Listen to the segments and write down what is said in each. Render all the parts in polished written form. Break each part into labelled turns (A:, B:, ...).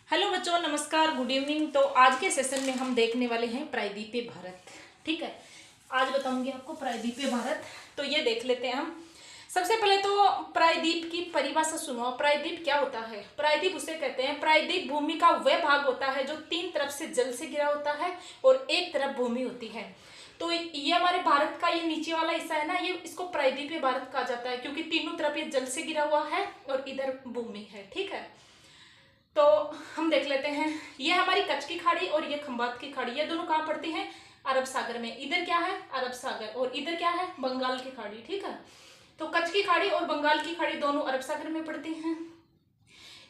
A: Hello बच्चों, नमस्कार, good evening. तो आज के सेशन में हम देखने वाले हैं प्रायद्वीपीय भारत। ठीक है, आज बताऊंगी आपको प्रायद्वीपीय भारत। तो ये देख लेते हैं हम। सबसे पहले तो प्रायद्वीप की परिभाषा सुनो। प्रायद्वीप क्या होता है? प्रायद्वीप उसे कहते हैं, प्रायद्वीप भूमि का वह भाग होता है जो तीन तरफ से जल से घिरा होता है और एक तरफ भूमि होती है। तो ये हमारे भारत का ये नीचे वाला हिस्सा है ना, ये इसको प्रायद्वीपीय भारत कहा जाता है क्योंकि तीनों तरफ ये जल से घिरा हुआ है और इधर भूमि है। ठीक है, तो हम देख लेते हैं। ये हमारी कच्छ की खाड़ी और ये खंबात की खाड़ी, ये दोनों कहाँ पड़ती हैं? अरब सागर में। इधर क्या है? अरब सागर। और इधर क्या है? बंगाल की खाड़ी। ठीक है, तो कच्छ की खाड़ी और बंगाल की खाड़ी दोनों अरब सागर में पड़ती हैं।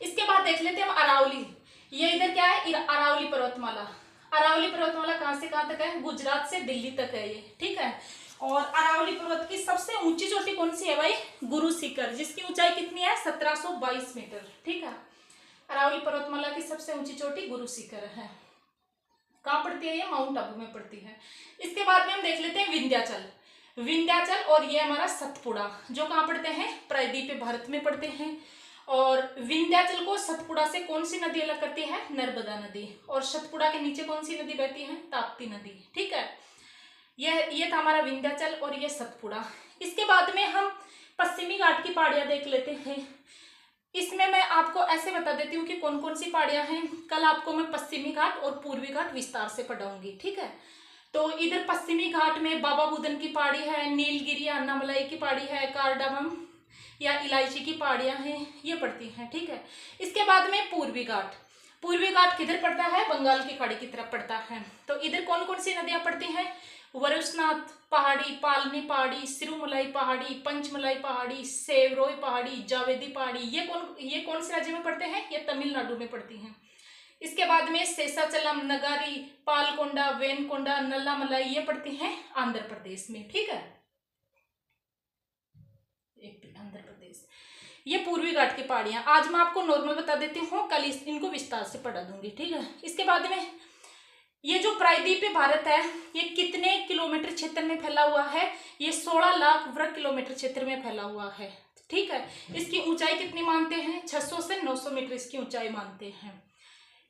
A: इसके बाद देख लेते हैं हम अरावली। ये इधर क्या है? अरावली पर्वतमाला। अरावली पर्वतमाला कहाँ से कहाँ तक है? गुजरात से दिल्ली तक है ये। ठीक है, और अरावली पर्वत की सबसे ऊंची चोटी कौन सी है भाई? गुरु शिखर, जिसकी ऊंचाई कितनी है? 1722 मीटर। ठीक है, अरावली पर्वतमाला की सबसे ऊंची चोटी गुरु शिखर है। कहाँ पड़ती है? ये माउंट आबू में पड़ती है। इसके बाद में हम देख लेते हैं विंध्याचल। विंध्याचल और ये हमारा सतपुड़ा, जो कहाँ पड़ते हैं? प्रायद्वीपीय भारत में पड़ते हैं। और विंध्याचल को सतपुड़ा से कौन सी नदी अलग करती है? नर्मदा नदी। और सतपुड़ा के नीचे कौन सी नदी बहती है? ताप्ती नदी। ठीक है, ये था हमारा विंध्याचल और ये सतपुड़ा। इसके बाद में हम पश्चिमी घाट की पहाड़ियां देख लेते हैं। इसमें मैं आपको ऐसे बता देती हूँ कि कौन कौन सी पहाड़ियां हैं। कल आपको मैं पश्चिमी घाट और पूर्वी घाट विस्तार से पढ़ाऊंगी। ठीक है, तो इधर पश्चिमी घाट में बाबा बुदन की पहाड़ी है, नीलगिरी या अन्नामलाई की पहाड़ी है, कार्डामम या इलायची की पहाड़ियां हैं, ये पड़ती हैं। ठीक है, इसके बाद में पूर्वी घाट। पूर्वी घाट किधर पड़ता है? बंगाल की खाड़ी की तरफ पड़ता है। तो इधर कौन कौन सी नदियां पड़ती हैं? वरुषनाथ पहाड़ी, पालनी पहाड़ी, सिरुमलाई पहाड़ी, पंचमलाई पहाड़ी, सेवरोई पहाड़ी, जावेदी पहाड़ी। ये कौन से राज्य में पड़ते हैं? ये तमिलनाडु में पड़ती हैं। इसके बाद में शेषाचलम, नगारी, पालकोंडा, वेनकोंडा, नल्लामलाई, ये पड़ती हैं आंध्र प्रदेश में। ठीक है, आंध्र प्रदेश। ये पूर्वी घाट की पहाड़ियां आज मैं आपको नॉर्मल बता देती हूँ, कल इनको विस्तार से पढ़ा दूंगी। ठीक है, इसके बाद में ये जो प्रायद्वीपीय भारत है, ये कितने किलोमीटर क्षेत्र में फैला हुआ है? ये 16 लाख वर्ग किलोमीटर क्षेत्र में फैला हुआ है। ठीक है, इसकी ऊंचाई कितनी मानते हैं? 600 से 900 मीटर इसकी ऊंचाई मानते हैं।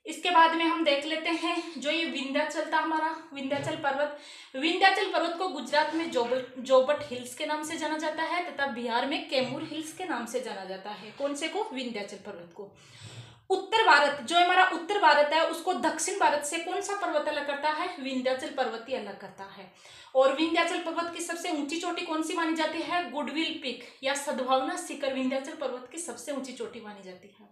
A: इसके बाद में हम देख लेते हैं जो ये विंध्याचल था हमारा, विंध्याचल पर्वत। विंध्याचल पर्वत को गुजरात में जोबट हिल्स के नाम से जाना जाता है तथा बिहार में कैमूर हिल्स के नाम से जाना जाता है। कौन से को? विंध्याचल पर्वत को। उत्तर भारत, जो हमारा उत्तर भारत है, उसको दक्षिण भारत से कौन सा पर्वत अलग करता है? विंध्याचल पर्वत ही अलग करता है। और विंध्याचल पर्वत की सबसे ऊंची चोटी कौन सी मानी जाती है? गुडविल पीक या सद्भावना शिखर विंध्याचल पर्वत की सबसे ऊंची चोटी मानी जाती है।